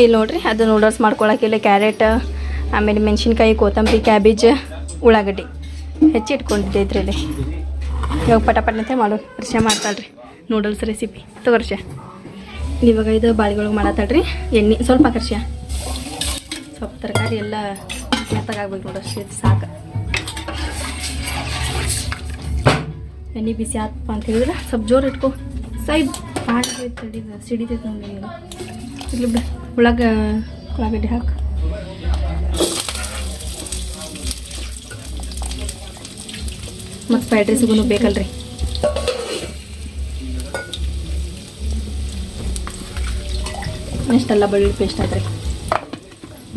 ಇಲ್ಲಿ ನೋಡಿರಿ ಅದು ನೂಡಲ್ಸ್ ಮಾಡ್ಕೊಳಕ್ಕೆ ಇಲ್ಲಿ ಕ್ಯಾರೆಟ್ ಆಮೇಲೆ ಮೆಣಸಿನ್ಕಾಯಿ ಕೊತ್ತಂಬರಿ ಕ್ಯಾಬೇಜ್ ಉಳ್ಳಾಗಡ್ಡಿ ಹೆಚ್ಚಿಟ್ಕೊಂಡಿದ್ದೆ ಇದರಲ್ಲಿ. ಇವಾಗ ಪಟಾಪಟ್ ಅಂತ ಮಾಡೋದು ವರ್ಷ ಮಾಡ್ತಾಳ್ರಿ ನೂಡಲ್ಸ್ ರೆಸಿಪಿ ತಗೋರ್ಷ. ಇವಾಗ ಇದು ಬಾಳಿಗೊಳಗೆ ಮಾಡತ್ತಾಳ್ರಿ. ಎಣ್ಣೆ ಸ್ವಲ್ಪ ಕರ್ಷ, ಸ್ವಲ್ಪ ತರಕಾರಿ ಎಲ್ಲ ಮೆತ್ತಗಾಗ್ಬೇಕು ನೋಡಿ, ಅಷ್ಟು ಇದು ಸಾಕು. ಎಣ್ಣೆ ಬಿಸಿ ಆತಪ್ಪ ಅಂತ ಹೇಳಿದ್ರೆ ಸ್ವಲ್ಪ ಜೋರು ಇಟ್ಕೊ. ಸೈಡ್ ಮಾಡಿ ಸಿಡಿತೈತೆ ನೋಡಿ. ಇಲ್ಲಿ ಬಿಡ ಉಳ್ಳಾಗಡ್ಡಿ ಹಾಕು. ಮತ್ತು ಫ್ರೈಡ್ ರೈಸ್ಗೂ ಬೇಕಲ್ರಿ. ಇಷ್ಟೆಲ್ಲ ಬೆಳ್ಳುಳ್ಳಿ ಪೇಸ್ಟ್ ಆದ್ರಿ.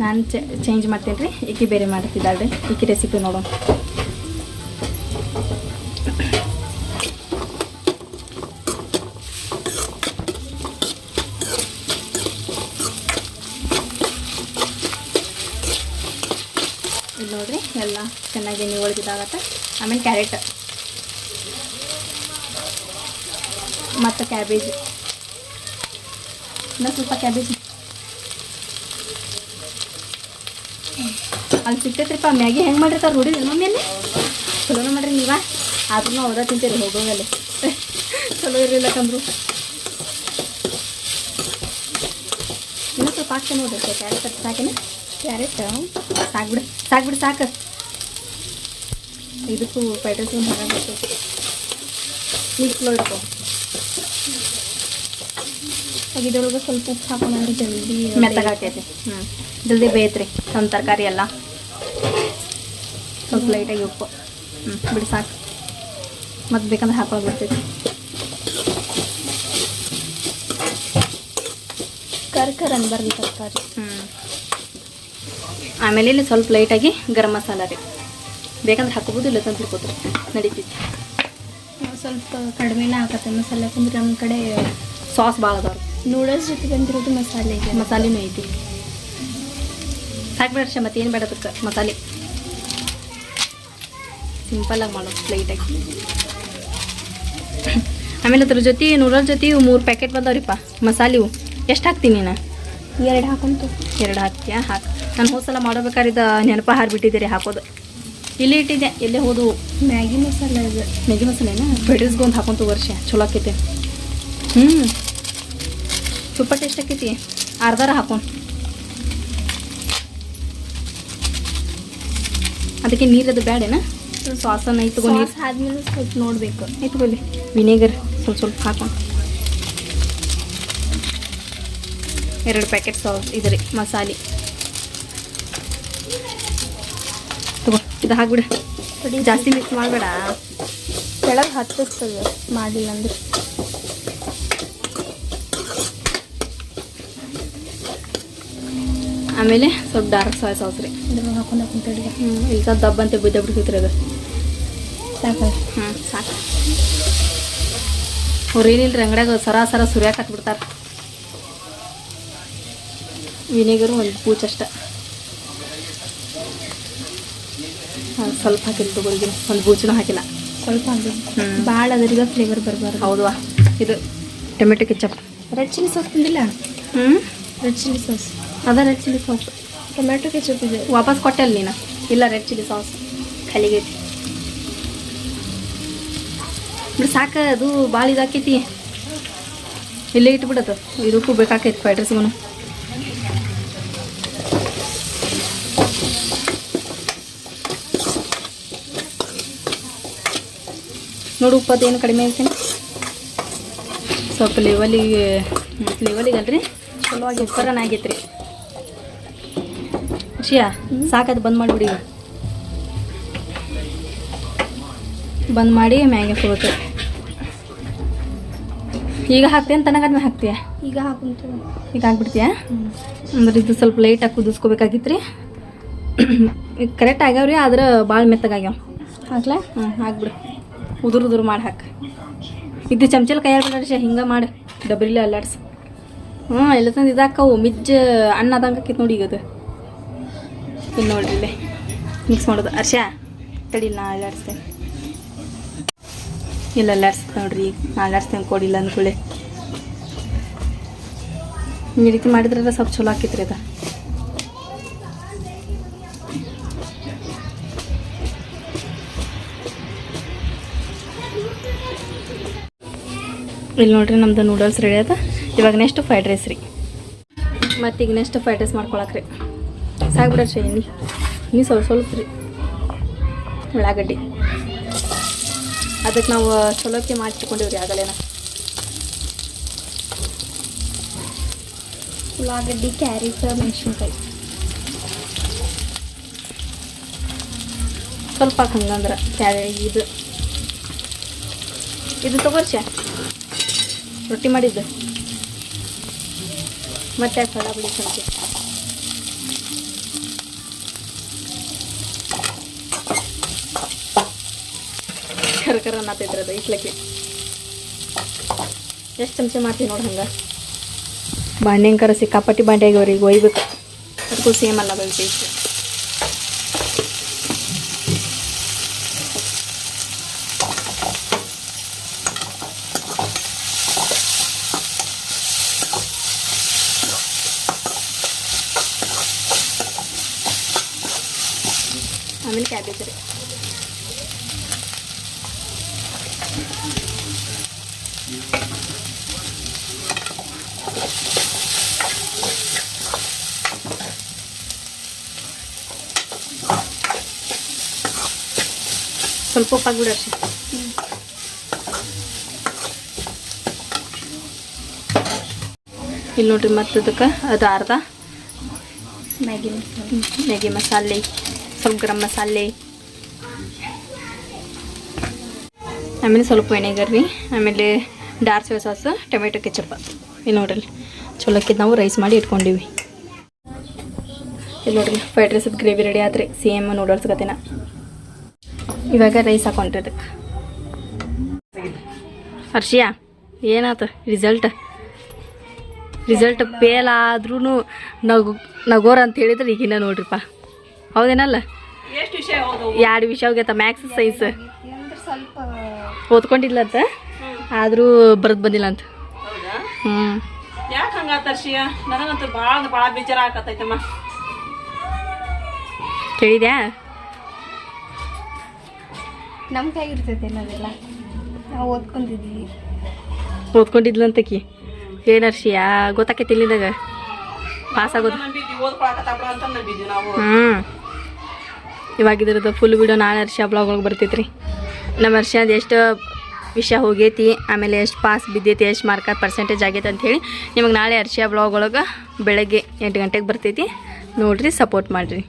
ನಾನು ಚೇಂಜ್ ಮಾಡ್ತೇನೆ ರೀ, ಈಕಿ ಬೇರೆ ಮಾಡ್ತಿದ್ದಾಳ್ರಿ. ಈಕಿ ರೆಸಿಪಿ ನೋಡೋಣ. ಇಲ್ಲಿ ನೋಡಿರಿ ಎಲ್ಲ ಚೆನ್ನಾಗಿ ಎಣ್ಣೆ ಒಳಗಿದಾಗತ್ತೆ. ಆಮೇಲೆ ಕ್ಯಾರೆಟ್ ಮತ್ತು ಕ್ಯಾಬೇಜ್, ಇನ್ನೂ ಸ್ವಲ್ಪ ಕ್ಯಾಬೇಜ್ ಅಲ್ಲಿ ಸಿಗ್ತೈತ್ರಿಪ್ಪ. ಮ್ಯಾಗಿ ಹೆಂಗೆ ಮಾಡಿರ್ತಾರೆ ನೋಡಿರಿ ಮಮ್ಮಿಯಲ್ಲಿ. ಚಲೋನ ಮಾಡಿರಿ ನೀವ, ಆದ್ರೂ ಅವ್ರ ತಿಂತೀರಿ ಹೋಗೋಗಲ್ಲಿ. ಚಲೋ ಇರಲಿಲ್ಲ ಕಂದ್ರು. ಇನ್ನೂ ಸ್ವಲ್ಪ ಹಾಕ್ತೇನೆ ನೋಡ್ರಿ ಕ್ಯಾರೆಟ್. ಸಾಕಿನ ಕ್ಯಾರೆಟ್ ಸಾಕ್ಬಿಡು ಸಾಕು. ಇದಕ್ಕೂ ಫ್ರೈಡ್ ರೈಸ್ ಒಂದು ಹಾಗಾಗ್ತೈತೆ. ಮಿಕ್ಸ್ ನೋಡ್ಕೊ. ಇದ್ರೊಳಗೆ ಸ್ವಲ್ಪ ಉಪ್ಪು ಹಾಕೊಂಡ್ರೆ ಜಲ್ದಿ ಮೆತ್ತಗಾಗ್ತೈತೆ. ಜಲ್ದಿ ಬೇಯ್ತ್ರಿ ನಮ್ಮ ತರಕಾರಿ ಎಲ್ಲ. ಸ್ವಲ್ಪ ಲೈಟಾಗಿ ಉಪ್ಪು ಬಿಡಿ ಸಾಕು. ಮತ್ತು ಬೇಕಂದ್ರೆ ಹಾಕೊಳ್ಳೋದು ಬರ್ತೈತಿ. ಕರ್ಕರ್ ಅನ್ಬಾರ್ದು ತರಕಾರಿ. ಆಮೇಲೆ ಇಲ್ಲಿ ಸ್ವಲ್ಪ ಲೈಟಾಗಿ ಗರಂ ಮಸಾಲ ರೀ, ಬೇಕಂದ್ರೆ ಹಾಕೋಬೋದು, ಇಲ್ಲ ತಂದು ತಿಳ್ಕೊತೀರಿ ನಡೀತೈತಿ. ಸ್ವಲ್ಪ ಕಡಿಮೆನೇ ಹಾಕತ್ತೆ ಮಸಾಲೆ, ಯಾಕಂದ್ರೆ ನಮ್ಮ ಕಡೆ ಸಾಸ್ ಭಾಳ ಅದಾವ್ರಿ. ನೂಡಲ್ಸ್ ಜೊತೆ ಬಂದಿರೋದು ಮಸಾಲೆ ಇದೆ, ಮಸಾಲೆನೂ ಐತಿ. ಸಾಕ್ಬಿಡ್ರಿ ಮತ್ತೆ ಏನು ಬೇಡ ಅದಕ್ಕೆ ಮಸಾಲೆ. ಸಿಂಪಲ್ಲಾಗಿ ಮಾಡೋದು ಲೈಟಾಗಿ. ಆಮೇಲೆ ಅದ್ರ ಜೊತೆ ನೂಡಲ್ಸ್ ಜೊತೆ 3 ಪ್ಯಾಕೆಟ್ ಬಂದವ್ರಿಪ್ಪ ಮಸಾಲೆವು. ಎಷ್ಟು ಹಾಕ್ತೀನಿ ನಾನು? 2 ಹಾಕೊಂತು. 2 ಹಾಕ್ತೀಯಾ? ಹಾಕಿ. ನಾನು ಹೋದ್ಸಲ ಮಾಡೋಬೇಕಾರಿದ್ದ ನೆನಪ ಹಾರಿಬಿಟ್ಟಿದ್ದೀರಿ ಹಾಕೋದು. ಇಲ್ಲೇ ಇಟ್ಟಿದ್ದೆ, ಎಲ್ಲೇ ಹೋದು. ಮ್ಯಾಗಿ ಮಸಾಲೆ ಇದೆ. ಮ್ಯಾಗಿ ಮಸಾಲೆನಾ? ಫ್ರೈಡ್ ರೈಸ್ಗೆ ಒಂದು ಹಾಕೊಂತು ವರ್ಷ ಚಲೋ ಆಕೈತೆ. ಸೂಪರ್ ಟೇಸ್ಟ್ ಆಕೈತಿ. ಅರ್ಧಾರ ಹಾಕೊಂಡು ಅದಕ್ಕೆ ನೀರದು ಬೇಡೇನ? ಸಾಸನ್ನು ಐತುಗೋ. ನೀರು ಆದ್ಮೇಲೆ ಸ್ವಲ್ಪ ನೋಡಬೇಕು. ಐತುಗೋಲಿ ವಿನೇಗರ್ ಸ್ವಲ್ಪ ಹಾಕೊಂಡು 2 ಪ್ಯಾಕೆಟ್ ಸಾಸ್ ಇದು ರೀ ಮಸಾಲೆ ತಗೋ. ಇದು ಹಾಕ್ಬಿಡು. ಜಾಸ್ತಿ ಮಿಕ್ಸ್ ಮಾಡಬೇಡ, ಕೆಳಗೆ ಹತ್ತಿಸ್ತದೆ ಮಾಡಿಲ್ಲ ಅಂದ್ರೆ. ಆಮೇಲೆ ಸ್ವಲ್ಪ ಡಾರ್ಕ್ ಸಾಯ್ ಸಾಸ್ ರೀ ಹಾಕೊಂಡು ಕುಂತಡಿ. ಈಗ ಸ್ವಲ್ಪ ದಬ್ಬಂತೆ ಬಿದ್ದಬಿಡ್ತೈತ್ರಿ ಅದು. ಸಾಕು. ಸಾಕು. ಅವ್ರು ಏನಿಲ್ಲ ರೀ ಅಂಗಡ್ಯಾಗ ಸರ ಸುರಿಯಾಕೆ ಹತ್ಬಿಡ್ತಾರೆ. ವಿನೆಗರು ಒಂದು ಪೂಚ್ ಅಷ್ಟ ಸ್ವಲ್ಪ ಹಾಕಿಲ್ಲ ತಗೊಳ್ಳಿ. ಒಂದು ಬೂಚನೂ ಹಾಕಿಲ್ಲ, ಸ್ವಲ್ಪ ಹಾಕಿಲ್ಲ. ಭಾಳ ಅದರಿಗೆ ಫ್ಲೇವರ್ ಬರಬಾರ್ದು. ಹೌದವಾ? ಇದು tomato ketchup. Red chilli sauce ತಿಂದಿಲ್ಲ? ರೆಡ್ ಚಿಲ್ಲಿ ಸಾಸ್ ಅದ. Red chilli sauce tomato ketchup ಇದೆ. ವಾಪಸ್ ಕೊಟ್ಟೆಲ್ಲ ನೀನು? ಇಲ್ಲ, ರೆಡ್ ಚಿಲ್ಲಿ ಸಾಸ್ ಖಾಲಿಗೈತಿ. ಬಿಡು ಸಾಕು, ಅದು ಭಾಳ ಇದಾಕೈತಿ. ಇಲ್ಲೇ ಇಟ್ಬಿಡೋದು. ಇದಕ್ಕೂ ಬೇಕಾಕೈತಿ ಫ್ರೈಡ್ ರೈಸ್ಗೂ. ನೋಡು ಉಪ್ಪು ಅದೇನು ಕಡಿಮೆ ಐತಿ. ಸ್ವಲ್ಪ ಲೆವೆಲಿಗೆ ಅಲ್ರಿ ಚಲೋ ಆಗಿ ಉಪ್ಪರನ ಆಗೈತೆ ರೀ. ಶಿಯಾ ಸಾಕದು ಬಂದ್ ಮಾಡಿಬಿಡಿ. ಬಂದ್ ಮಾಡಿ ಮ್ಯಾಗೆ ಕೊಡುತ್ತೆ. ಈಗ ಹಾಕ್ತೇನೆ ತನಗಾದ್ಮೇಲೆ ಹಾಕ್ತೀಯ? ಈಗ ಹಾಕುಂತ. ಈಗ ಹಾಕ್ಬಿಡ್ತೀಯಾ? ಅಂದ್ರೆ ಇದು ಸ್ವಲ್ಪ ಲೈಟಾಗಿ ಕುದಿಸ್ಕೋಬೇಕಾಗಿತ್ತು ರೀ. ಕರೆಕ್ಟ್ ಆಗ್ಯಾವ್ರಿ, ಆದ್ರೆ ಭಾಳ ಮೆತ್ತಗಾಗ್ಯಾವ. ಹಾಕ್ಲಾ? ಹಾಕ್ಬಿಡು. ಉದುರು ಮಾಡಿ ಹಾಕಿ. ಇದು ಚಮಚಲ್ ಕೈಯಾಗ ಬಿಡ್ರಿ ಹಿಂಗೆ ಮಾಡಿ ಡಬ್ರಿಲಿ ಅಲ್ಲಾಡ್ಸಿ. ಎಲ್ಲ ತಂದು ಇದಾಕವು ಮಿಜ್ಜ ಅನ್ನ ಆದಂಗೆ ಆಕೈತೆ ನೋಡಿ. ಈಗ ಅದು ಇಲ್ಲಿ ನೋಡ್ರಿ ಇಲ್ಲೇ ಮಿಕ್ಸ್ ಮಾಡೋದು. ಅರ್ಷ ತಡಿಲ್ಲ, ನಾ ಅಲ್ಲಾಡಿಸ್ತೇನೆ. ಇಲ್ಲ ಅಲ್ಲಾಡ್ಸ್ತೇನೆ ನೋಡ್ರಿ. ಈಗ ನಾ ಅಲ್ಲಾಡಿಸ್ತೇನೆ ಕೊಡಿಲ್ಲ ಅಂದ್ಕೊಳ್ಳಿ. ಈ ರೀತಿ ಮಾಡಿದ್ರೆ ಸ್ವಲ್ಪ ಚಲೋ ಆಕೈತ್ರಿ ಅದು. ಇಲ್ಲಿ ನೋಡ್ರಿ ನಮ್ದು ನೂಡಲ್ಸ್ ರೆಡಿ ಅದ. ಇವಾಗ ನೆಕ್ಸ್ಟ್ ಫ್ರೈಡ್ ರೈಸ್ ರೀ. ಮತ್ತು ಈಗ ನೆಕ್ಸ್ಟ್ ಫ್ರೈಡ್ ರೈಸ್ ಮಾಡ್ಕೊಳಕ್ರಿ ಸಾಕ್ಬಿಡ್ರಿ. ನೀ ಸ್ವಲ್ಪ ರೀ ಉಳ್ಳಾಗಡ್ಡಿ ಅದಕ್ಕೆ ನಾವು ಚಲೋಕ್ಕೆ ಮಾಡಿಟ್ಕೊಂಡಿವ್ರಿ ಆಗಲೇನ. ಉಳ್ಳಾಗಡ್ಡಿ, ಕ್ಯಾರೆಟ್, ಮೆಣಸಿನ್ಕಾಯಿ ಸ್ವಲ್ಪ ಹಂಗಂದ್ರೆ ಇದು ತಗೋರ್ಷ ರೊಟ್ಟಿ ಮಾಡಿದ್ದು ಮತ್ತೆ ಫಳ ಬಿಡಿ ಸ್ವಲ್ಪ ಕರ್ಕರ ಅನ್ನತ್ತಿದ್ರದ ಇಟ್ಲಕ್ಕೆ ಎಷ್ಟು ಚಮಚ ಮಾಡ್ತೀವಿ ನೋಡಿ. ಹಂಗೆ ಬಾಂಡೆಂಕರ ಸಿಕ್ಕಾಪಟ್ಟಿ ಬಾಂಡೆ ಆಗ್ಯಾವ್ರಿ. ಈಗ ಒಯ್ಬೇಕು ಅದಕ್ಕೂ ಸೇಮ್ ಅಲ್ಲ ಟೇಸ್ಟ್. ಆಮೇಲೆ ಕ್ಯಾಬೇಜ್ ರೀ. ಸ್ವಲ್ಪ ಉಪ್ಪು ಹಾಕ್ಬಿಡ್ರಿ. ಇಲ್ಲಿ ನೋಡ್ರಿ ಮತ್ತು ಅದಕ್ಕೆ ಅದು ಅರ್ಧ ಮ್ಯಾಗಿ ಮಸಾಲೆ, ಸ್ವಲ್ಪ ಗರಂ ಮಸಾಲೆ, ಆಮೇಲೆ ಸ್ವಲ್ಪ ವಿನೆಗರ್ ರೀ, ಆಮೇಲೆ dark soya sauce, tomato ketchup. ಇಲ್ಲಿ ನೋಡ್ರಿ ಚಲೋಕ್ಕಿದ್ದು ನಾವು ರೈಸ್ ಮಾಡಿ ಇಟ್ಕೊಂಡಿವಿ. ಇಲ್ಲಿ ನೋಡ್ರಿ ಫ್ರೈಡ್ ರೈಸದ ಗ್ರೇವಿ ರೆಡಿ ಆತ್ರಿ, ಸೇಮ್ ನೂಡಲ್ಸ್ ಗತಿನ. ಇವಾಗ ರೈಸ್ ಹಾಕೊಂಡ್ರಿ ಅದಕ್ಕೆ. ಹರ್ಷಿಯಾ ಏನಾಯ್ತು ರಿಸಲ್ಟ್ ಫೇಲ್ ಆದ್ರೂ ನಗೋರ್ ಅಂತ ಹೇಳಿದ್ರೆ ಈಗಿನ ನೋಡ್ರಿಪ್ಪ, ಹೌದೇನಲ್ಲ? 2 ವಿಷಯ ಹೋಗ್ಯತ, ಮ್ಯಾಥ್ಸ್ ಸೈನ್ಸ್ ಓದ್ಕೊಂಡಿಲ್ಲ ಅಂತ, ಆದರೂ ಬರದ್ ಬಂದಿಲ್ಲ ಅಂತ. ಯಾಕೆ ಹಂಗಾತ ಹರ್ಷಿಯ? ನನಗಂತೂ ಭಾಳ ಬೇಜಾರ ಆಗತ್ತೈತಮ್ಮ. ಕೇಳಿದ್ಯಾ? ನಮ್ಮ ಕೈಗಿರ್ತೈತೆ ನಾವೆಲ್ಲ ನಾವು ಓದ್ಕೊಂಡಿದ್ಲಂತಕಿ. ಏನು ಹರ್ಷಿಯ ಗೊತ್ತಾಕೈತಿ ಇಲ್ಲಿಂದಾಗ ಪಾಸ್ ಆಗೋದು. ಇವಾಗ ಇದ್ರದ್ದು ಫುಲ್ ವಿಡಿಯೋ ನಾಳೆ ಹರ್ಷಿಯ ಬ್ಲಾಗ್ ಒಳಗೆ ಬರ್ತೈತ್ರಿ. ನಮ್ಮ ಹರ್ಷಿಯದು ಎಷ್ಟು ವಿಷಯ ಹೋಗೈತಿ, ಆಮೇಲೆ ಎಷ್ಟು ಪಾಸ್ ಬಿದ್ದೈತಿ, ಎಷ್ಟು ಮಾರ್ಕ ಪರ್ಸೆಂಟೇಜ್ ಆಗೈತೆ ಅಂಥೇಳಿ ನಿಮಗೆ ನಾಳೆ ಹರ್ಷಿಯ ಬ್ಲಾಗ್ ಒಳಗೆ ಬೆಳಗ್ಗೆ 8 ಗಂಟೆಗೆ ಬರ್ತೈತಿ. ನೋಡಿರಿ, ಸಪೋರ್ಟ್ ಮಾಡಿರಿ.